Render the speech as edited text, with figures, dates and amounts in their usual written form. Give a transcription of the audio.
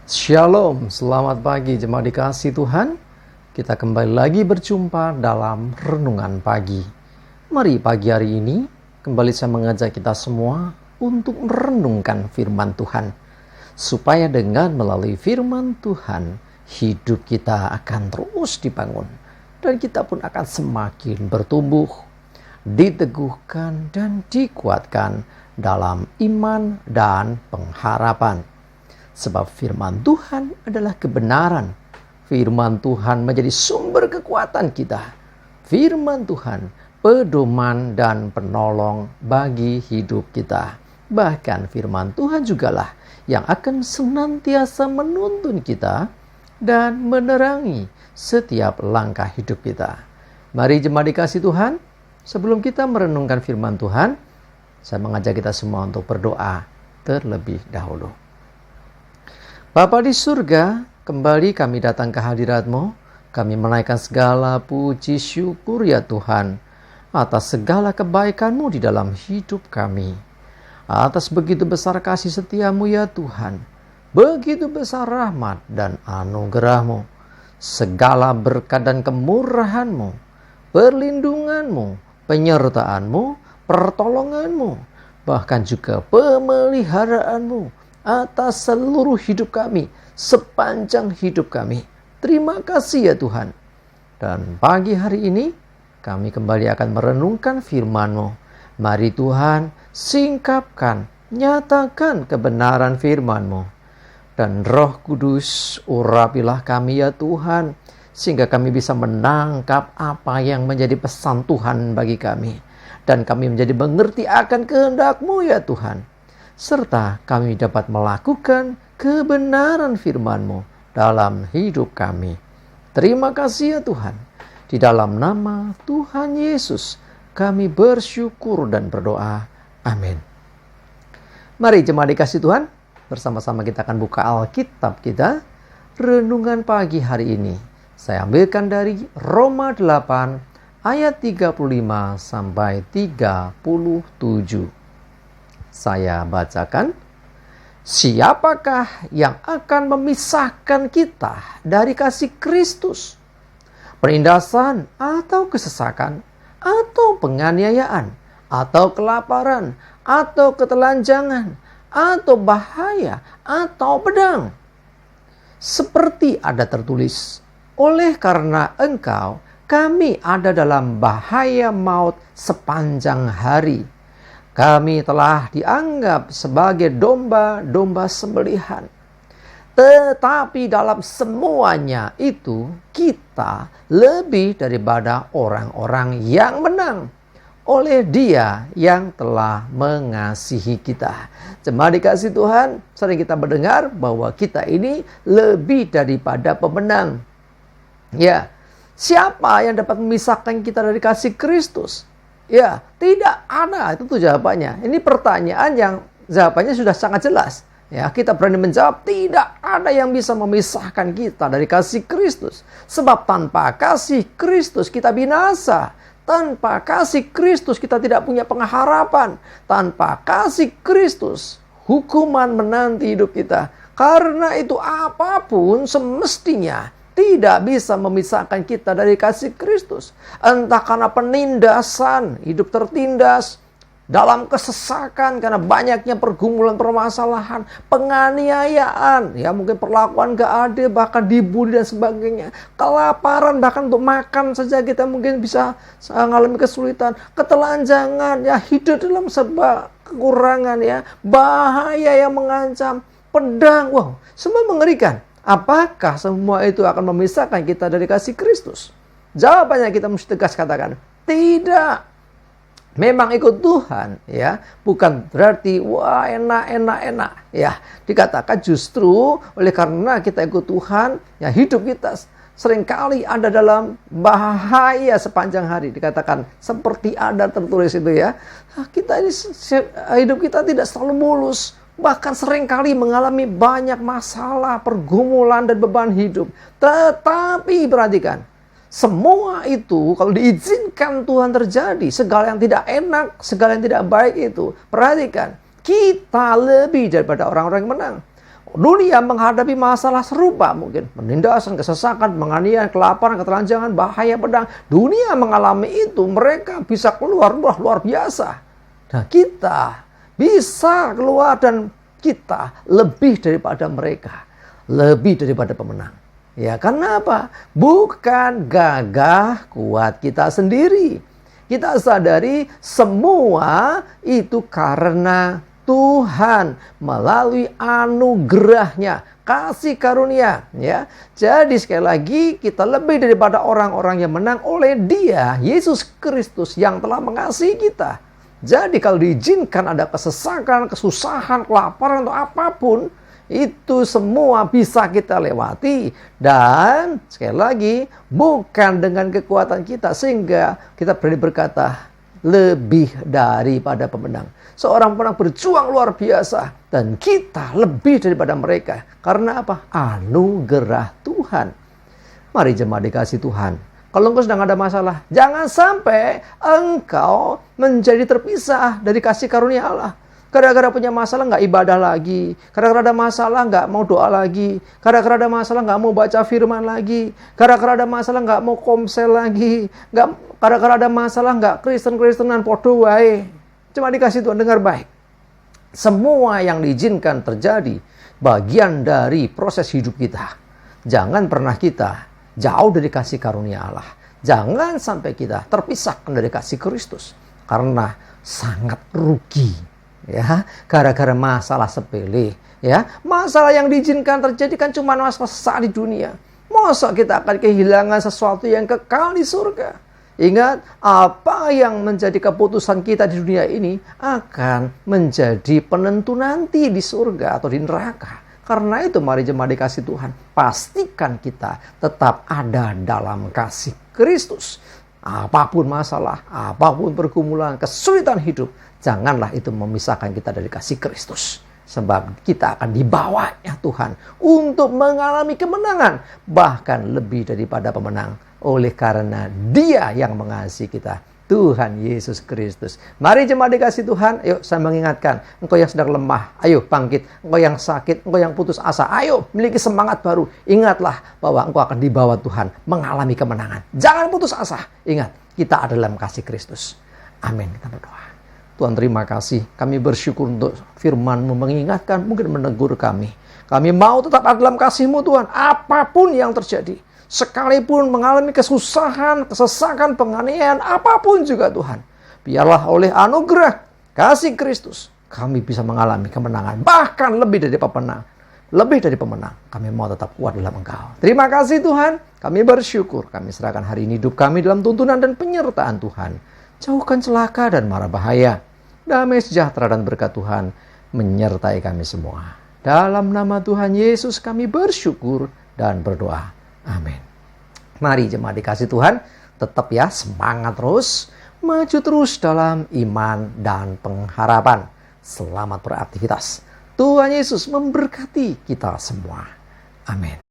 Shalom, selamat pagi jemaat dikasih Tuhan. Kita kembali lagi berjumpa dalam Renungan Pagi. Mari pagi hari ini kembali saya mengajak kita semua untuk merenungkan firman Tuhan. Supaya dengan melalui firman Tuhan, hidup kita akan terus dibangun. Dan kita pun akan semakin bertumbuh, diteguhkan dan dikuatkan dalam iman dan pengharapan. Sebab firman Tuhan adalah kebenaran. Firman Tuhan menjadi sumber kekuatan kita. Firman Tuhan pedoman dan penolong bagi hidup kita. Bahkan firman Tuhan jugalah yang akan senantiasa menuntun kita dan menerangi setiap langkah hidup kita. Mari jemaat dikasih Tuhan, sebelum kita merenungkan firman Tuhan, saya mengajak kita semua untuk berdoa terlebih dahulu. Bapa di surga, kembali kami datang ke hadirat-Mu. Kami menaikkan segala puji syukur ya Tuhan, atas segala kebaikan-Mu di dalam hidup kami. Atas begitu besar kasih setia-Mu ya Tuhan, begitu besar rahmat dan anugerah-Mu. Segala berkat dan kemurahan-Mu, perlindungan-Mu, penyertaan-Mu, pertolongan-Mu, bahkan juga pemeliharaan-Mu atas seluruh hidup kami, sepanjang hidup kami. Terima kasih ya Tuhan. Dan pagi hari ini, kami kembali akan merenungkan firman-Mu. Mari Tuhan, singkapkan, nyatakan kebenaran firman-Mu. Dan Roh Kudus, urapilah kami ya Tuhan, sehingga kami bisa menangkap apa yang menjadi pesan Tuhan bagi kami. Dan kami menjadi mengerti akan kehendak-Mu ya Tuhan. Serta kami dapat melakukan kebenaran firman-Mu dalam hidup kami. Terima kasih ya Tuhan. Di dalam nama Tuhan Yesus kami bersyukur dan berdoa. Amin. Mari jemaat dikasih Tuhan, bersama-sama kita akan buka Alkitab kita. Renungan pagi hari ini saya ambilkan dari Roma 8 ayat 35 sampai 37. Saya bacakan. Siapakah yang akan memisahkan kita dari kasih Kristus? Penindasan atau kesesakan, atau penganiayaan, atau kelaparan, atau ketelanjangan, atau bahaya, atau pedang. Seperti ada tertulis, oleh karena engkau, kami ada dalam bahaya maut sepanjang hari. Kami telah dianggap sebagai domba-domba sembelihan. Tetapi dalam semuanya itu kita lebih daripada orang-orang yang menang oleh Dia yang telah mengasihi kita. Jemaat dikasih Tuhan, sering kita mendengar bahwa kita ini lebih daripada pemenang. Ya, siapa yang dapat memisahkan kita dari kasih Kristus? Ya, tidak ada. Itu tuh jawabannya. Ini pertanyaan yang jawabannya sudah sangat jelas. Ya, kita berani menjawab, tidak ada yang bisa memisahkan kita dari kasih Kristus. Sebab tanpa kasih Kristus kita binasa. Tanpa kasih Kristus kita tidak punya pengharapan. Tanpa kasih Kristus hukuman menanti hidup kita. Karena itu apapun semestinya tidak bisa memisahkan kita dari kasih Kristus. Entah karena penindasan, hidup tertindas, dalam kesesakan karena banyaknya pergumulan permasalahan, penganiayaan, ya mungkin perlakuan gak adil, bahkan dibully dan sebagainya. Kelaparan, bahkan untuk makan saja kita mungkin bisa mengalami kesulitan. Ketelanjangan, ya hidup dalam serba kekurangan, ya bahaya yang mengancam, pedang, wow, semua mengerikan. Apakah semua itu akan memisahkan kita dari kasih Kristus? Jawabannya kita mesti tegas katakan, tidak. Memang ikut Tuhan, ya, bukan berarti wah enak, ya. Dikatakan justru oleh karena kita ikut Tuhan, ya hidup kita seringkali ada dalam bahaya sepanjang hari. Dikatakan seperti ada tertulis itu ya. Kita ini hidup kita tidak selalu mulus. Bahkan seringkali mengalami banyak masalah, pergumulan dan beban hidup. Tetapi perhatikan, semua itu kalau diizinkan Tuhan terjadi, segala yang tidak enak, segala yang tidak baik itu, perhatikan, kita lebih daripada orang-orang yang menang. dunia menghadapi masalah serupa mungkin. Penindasan, kesesakan, penganiayaan, kelaparan, ketelanjangan, bahaya pedang. Dunia mengalami itu, mereka bisa keluar luar biasa. Nah, kita bisa keluar dan kita lebih daripada mereka. Lebih daripada pemenang. Ya, karena apa? Bukan gagah kuat kita sendiri. Kita sadari semua itu karena Tuhan melalui anugerahnya, kasih karunia, ya. Jadi sekali lagi kita lebih daripada orang-orang yang menang oleh Dia, Yesus Kristus yang telah mengasihi kita. Jadi kalau diizinkan ada kesesakan, kesusahan, kelaparan atau apapun, itu semua bisa kita lewati. Dan sekali lagi bukan dengan kekuatan kita, sehingga kita berani berkata lebih daripada pemenang. Seorang pemenang berjuang luar biasa dan kita lebih daripada mereka. Karena apa? Anugerah Tuhan. Mari jemaat dikasih Tuhan. Kalau engkau sedang ada masalah, jangan sampai engkau menjadi terpisah dari kasih karunia Allah. Kadang-kadang punya masalah nggak ibadah lagi. Kadang-kadang ada masalah nggak mau doa lagi. Kadang-kadang ada masalah nggak mau baca firman lagi. Kadang-kadang ada masalah nggak mau komsel lagi. Kadang-kadang ada masalah nggak Kristen-Kristenan podo wae. Cuma dikasih Tuhan, dengar baik. Semua yang diizinkan terjadi bagian dari proses hidup kita. Jangan pernah kita jauh dari kasih karunia Allah. Jangan sampai kita terpisahkan dari kasih Kristus. Karena sangat rugi. Ya, gara-gara masalah sepele. Ya, masalah yang diizinkan terjadi kan cuma masalah sesaat di dunia. Masa kita akan kehilangan sesuatu yang kekal di surga? Ingat, apa yang menjadi keputusan kita di dunia ini akan menjadi penentu nanti di surga atau di neraka. Karena itu mari jemaat dikasih Tuhan, pastikan kita tetap ada dalam kasih Kristus. Apapun masalah, apapun pergumulan, kesulitan hidup, janganlah itu memisahkan kita dari kasih Kristus. Sebab kita akan dibawanya Tuhan untuk mengalami kemenangan, bahkan lebih daripada pemenang. Oleh karena Dia yang mengasihi kita, Tuhan Yesus Kristus. Mari jemaat dikasih Tuhan, ayo saya mengingatkan, engkau yang sedang lemah, ayo bangkit. Engkau yang sakit, engkau yang putus asa, ayo miliki semangat baru. Ingatlah bahwa engkau akan dibawa Tuhan mengalami kemenangan. Jangan putus asa. Ingat, kita ada dalam kasih Kristus. Amin. Kita berdoa. Tuhan, terima kasih. Kami bersyukur untuk firman-Mu mengingatkan, mungkin menegur kami. Kami mau tetap ada dalam kasih-Mu Tuhan, apapun yang terjadi. Sekalipun mengalami kesusahan, kesesakan, penganiayaan, apapun juga Tuhan. Biarlah oleh anugerah kasih Kristus, kami bisa mengalami kemenangan. Bahkan lebih dari pemenang. Lebih dari pemenang. Kami mau tetap kuat dalam Engkau. Terima kasih Tuhan. Kami bersyukur. Kami serahkan hari ini hidup kami dalam tuntunan dan penyertaan Tuhan. Jauhkan celaka dan mara bahaya. Damai sejahtera dan berkat Tuhan menyertai kami semua. Dalam nama Tuhan Yesus kami bersyukur dan berdoa. Amin. Mari jemaat dikasih Tuhan, tetap ya semangat terus, maju terus dalam iman dan pengharapan. Selamat beraktivitas. Tuhan Yesus memberkati kita semua. Amin.